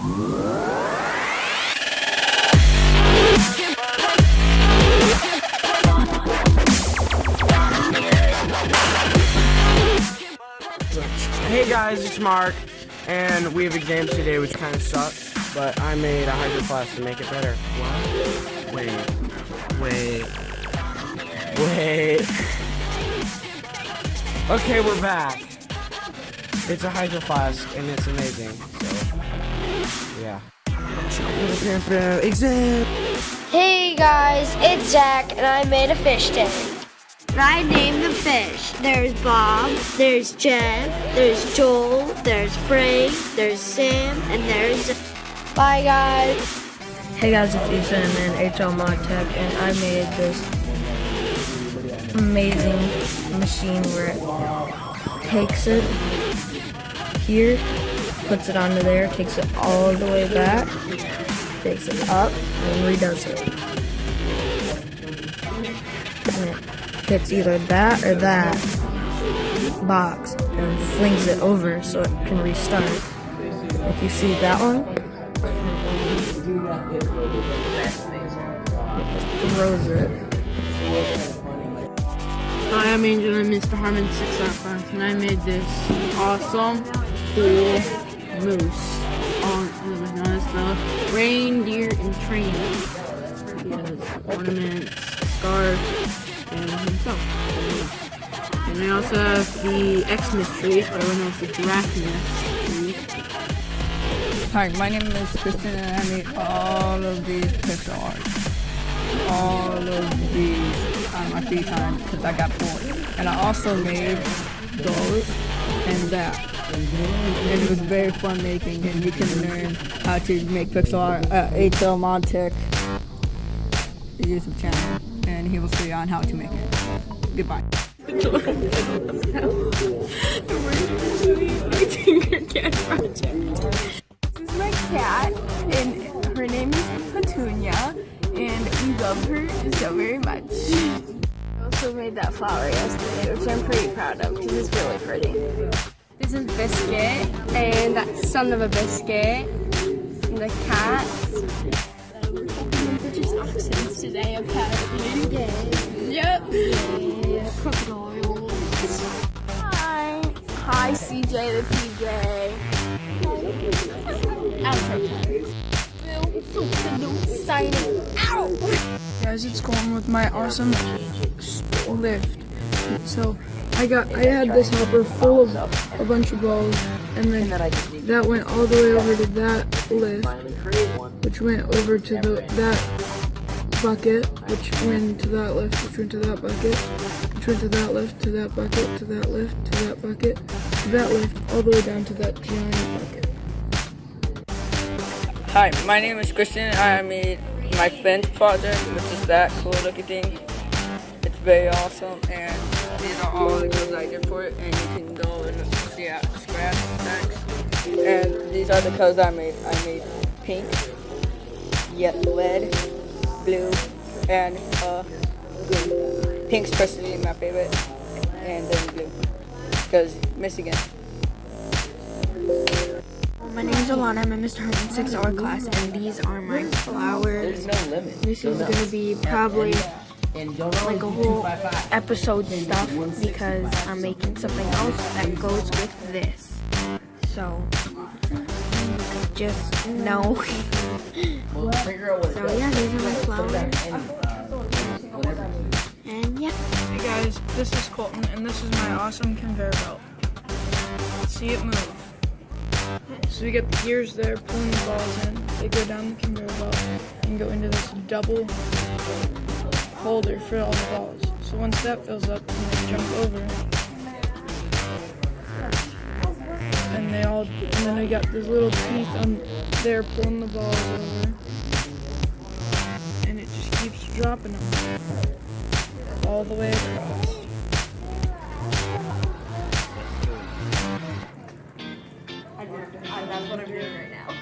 Hey guys, it's Mark, and we have exams today which kind of suck, but I made a hydro flask to make it better. What? Wait. Okay, we're back. It's a hydro flask and it's amazing, so yeah. Exam! Hey guys, it's Zach, and I made a fish tank. I named the fish. There's Bob, there's Jen, there's Joel, there's Frank, there's Sam, and there's... Bye guys. Hey guys, it's Ethan and HLModTech, and I made this amazing machine where it takes it here, puts it onto there, takes it all the way back, takes it up, and redoes it. And it hits either that or that box and flings it over so it can restart. If you see that one, it throws it. Hi, I'm Angel and Mr. Harmon 6.5, and I made this awesome, cool moose on the reindeer and train. He has ornaments, scarves, and himself. And I also have the Xmas tree, but I don't know if it's the Giraffe tree. Hi, my name is Kristen, and I made all of these pixel arts. All of these on my free time because I got bored. And I also made those and that. And it was very fun making, and you can learn how to make pixel art at HLModTech YouTube channel, and he will show you on how to make it. Goodbye. This is my cat, and her name is Petunia, and we love her so very much. I also made that flower yesterday, which I'm pretty proud of because it's really pretty. This is Biscuit, and that son of a biscuit, and the cats. They're just oxens today, apparently. Yep. Yeah, crocodiles. Hi, CJ the PJ. Signing out. Guys, it's Colin with my awesome lift. So I had this hopper full of a bunch of balls, and then that went all the way over to that lift, which went over to that bucket, which went to that lift, which went to that bucket, which went to that lift, to that bucket, to that lift, to that bucket, to that lift, all the way down to that giant bucket. Hi, my name is Christian. I made my Finch project, which is that cool looking thing. It's very awesome, and these are all the colors I did for it, and you can go and see at scratch stacks. And these are the colors I made. I made pink, red, blue, and green. Pink's personally my favorite, and then blue, because Michigan. My name is Alana. I'm in Mr. Herman's 6-hour class, and these are my flowers. This is going to be probably like a whole episode stuff because I'm making something else that goes with this. So, just know. So yeah, these are my flowers. And yeah. Hey guys, this is Colton, and this is my awesome conveyor belt. See it move. So we get the gears there, pulling the balls in. They go down the conveyor belt and go into this double holder for all the balls. So once that fills up, they jump over. And then we got this little teeth on there pulling the balls over. And it just keeps dropping them all the way across. That's what I'm doing right now.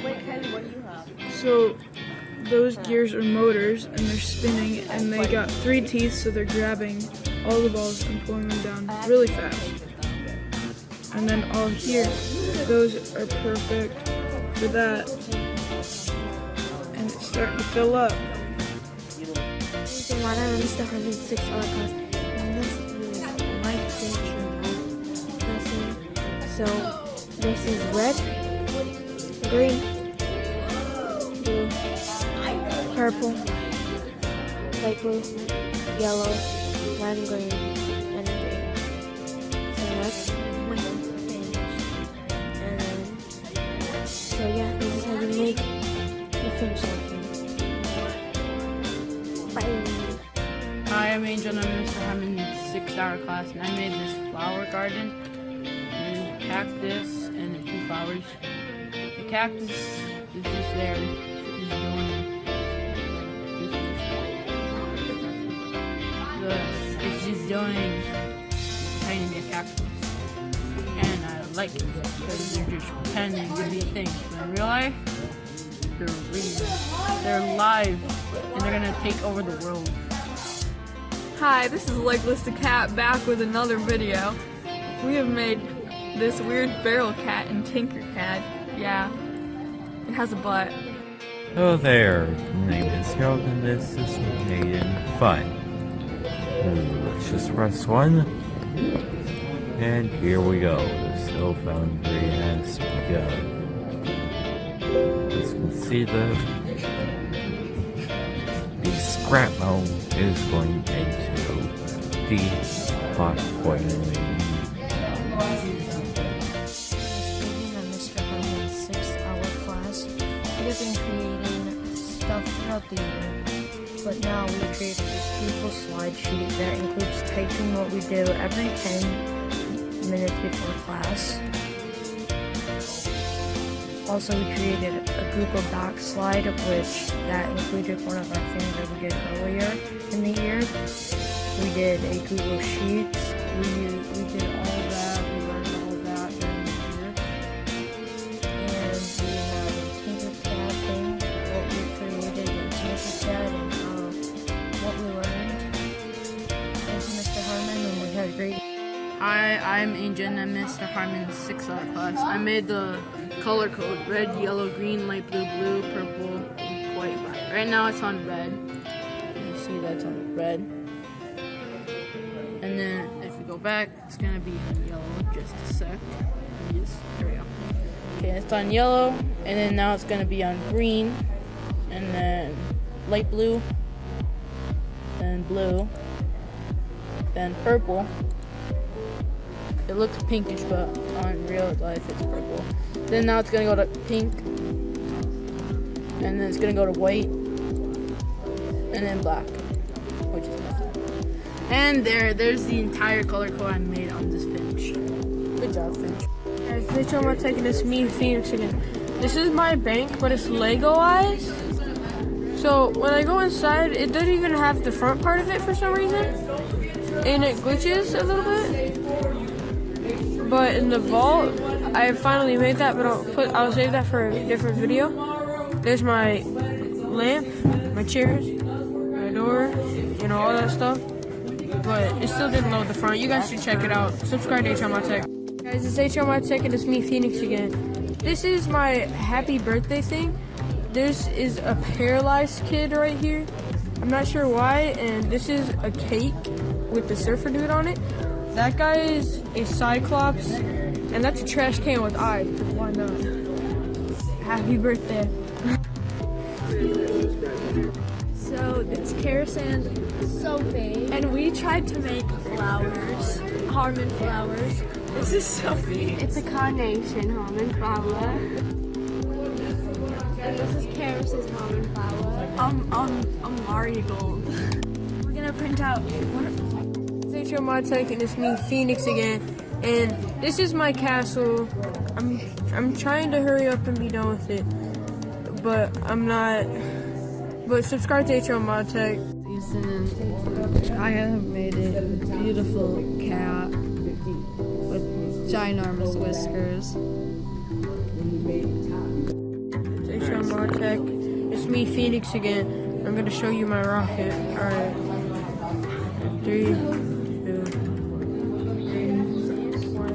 Wait, Kylie, what do you have? So those gears are motors, and they're spinning, and they got 3 teeth, so they're grabbing all the balls and pulling them down really fast. And then all here, those are perfect for that. And it's starting to fill up. So what I'm Mr. Harmon's 6 hour class, and this is my Finch lesson. So this is red, green, blue, purple, light blue, yellow, lime green, and green. So that's my Finch. And then, so yeah, this is how you make the Finch lesson. Bye. Hi, I'm Angel, and I'm in Mr. Harmon's 6-hour class, and I made this flower garden. There's a cactus and the 2 flowers. The cactus is just there. It's just doing painting a cactus. And I like it because they're just pretending to be things. But in real life, they're real. They're live, and they're gonna take over the world. Hi, this is Legless the Cat back with another video. We have made this weird barrel cat and Tinker Cat. Yeah, it has a butt. Hello there, my name is Harold and this is made in Fun. Let's just press 1. And here we go, the snow foundry has begun. As you can see, the scrap metal is going into the pot boiling. Mr. Harmon's 6-hour class. We have been creating stuff throughout the year, but now we created this beautiful slide sheet that includes typing what we do every 10 minutes before class. Also, we created a Google Docs slide, which that included one of our things that we did earlier in the year. We did a Google Sheets. We did all that. We learned all that during the year. And we had a Tinkercad thing, what we created in Tinkercad and what we learned. Thank you, Mr. Harmon, and we had a great. Hi, I'm Angel, and I'm Mr. Harmon's 6-hour class. I made the color code: red, yellow, green, light blue, blue, purple, white, black. Right now it's on red. You see that's on red. And then if we go back, it's gonna be on yellow. Just a sec. Yes, there we go. Okay, it's on yellow, and then now it's gonna be on green, and then light blue, then blue, then purple. It looks pinkish, but on real life it's purple. Then now it's gonna go to pink, and then it's gonna go to white, and then black, which is nothing. And there's the entire color code I made on this Finch. Good job, Finch. Guys, this time I'm taking this me Phoenix again. This is my bank, but it's Lego-ized. So when I go inside, it doesn't even have the front part of it for some reason, and it glitches a little bit. But in the vault, I finally made that, but I'll save that for a different video. There's my lamp, my chairs, my door, you know, all that stuff. But it still didn't load the front. You guys should check it out. Subscribe to HLModTech. Guys, it's HLModTech and it's me, Phoenix, again. This is my happy birthday thing. This is a paralyzed kid right here. I'm not sure why, and this is a cake with the surfer dude on it. That guy is a cyclops, and that's a trash can with eyes, because why not? Happy birthday. So it's Karis and Sophie, and we tried to make flowers, Harmon flowers. This is Sophie. It's a carnation Harmon flower. And this is Karis's Harmon flower. Marigold. We're gonna print out. It's HLModTech and it's me, Phoenix, again. And this is my castle. I'm trying to hurry up and be done with it, but I'm not. But subscribe to HLModTech. I have made a beautiful cat with ginormous whiskers. It's HLModTech. It's me, Phoenix, again. I'm gonna show you my rocket. Alright. 3, 2, 1.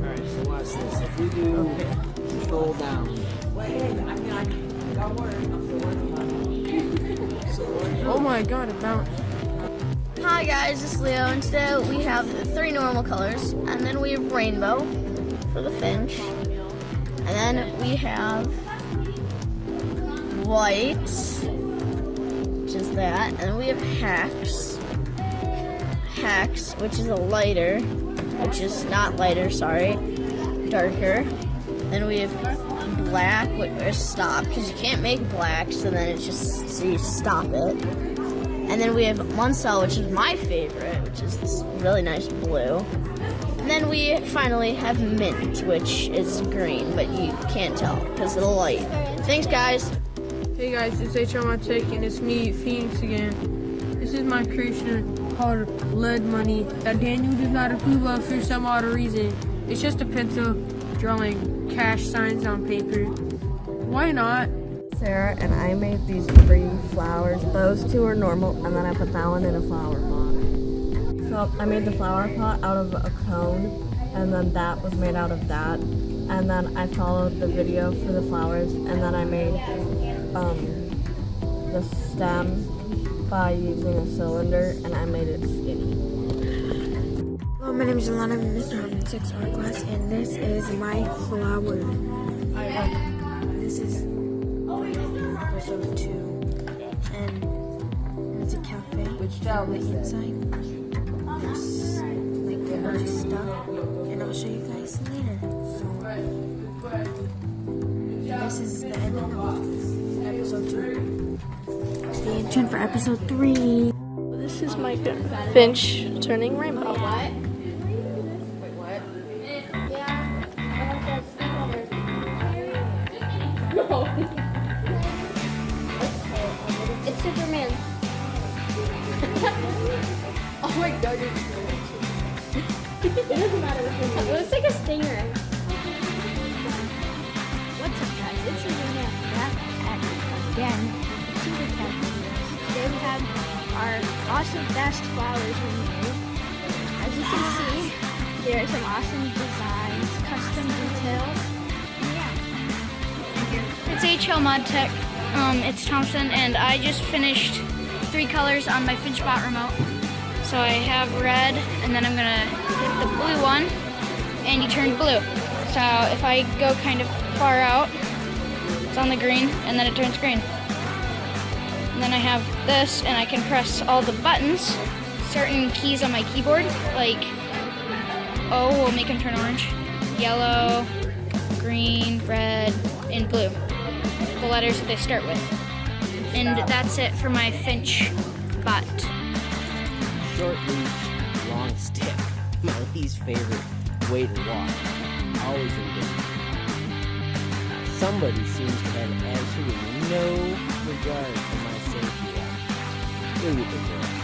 Alright, so watch this. If we do control down, Oh my god, it bounced. Hi guys, this is Leo, and today we have 3 normal colors, and then we have rainbow for the Finch, and then we have white, which is that, and then we have Hex, which is a lighter, which is not lighter, sorry, darker. Then we have black, or stop, because you can't make black, so then it's just, so you stop it. And then we have Munsell, which is my favorite, which is this really nice blue. And then we finally have Mint, which is green, but you can't tell because of the light. Thanks, guys. Hey guys, it's HLModTech and it's me, Phoenix again. This is my creation called Lead Money that Daniel does not approve of for some odd reason. It's just a pencil drawing cash signs on paper. Why not? Sarah and I made these 3 flowers. Those 2 are normal, and then I put that one in a flower pot. So I made the flower pot out of a cone, and then that was made out of that. And then I followed the video for the flowers, and then I made the stem by using a cylinder, and I made it skinny. Hello, my name is Alana. I'm in Mr. Herman 6 art class, and this is my flower. This is episode 2, and it's a cafe. Which on the inside, there's like a bunch of stuff, and I'll show you guys later. So, this is the end of episode 2. Stay tuned for episode 3. This is my Finch turning rainbow. What? Wait, what? It's Superman. Oh my god, it doesn't matter. It looks like a stinger. What's up, guys? It's Superman back again. To the cafe. Today we have our awesome fast flowers removed. As you can see, there are some awesome designs, custom details. Yeah. It's HLModTech. It's Thompson, and I just finished 3 colors on my Finch bot remote. So I have red, and then I'm gonna hit the blue one, and he turned blue. So if I go kind of far out, it's on the green, and then it turns green. And then I have this, and I can press all the buttons, certain keys on my keyboard, like O will make them turn orange, yellow, green, red, and blue. The letters that they start with. And that's it for my Finch bot. Short leash, long stick. My least favorite way to walk. Always in danger. Somebody seems to have absolutely no regard for my safety. Who you think?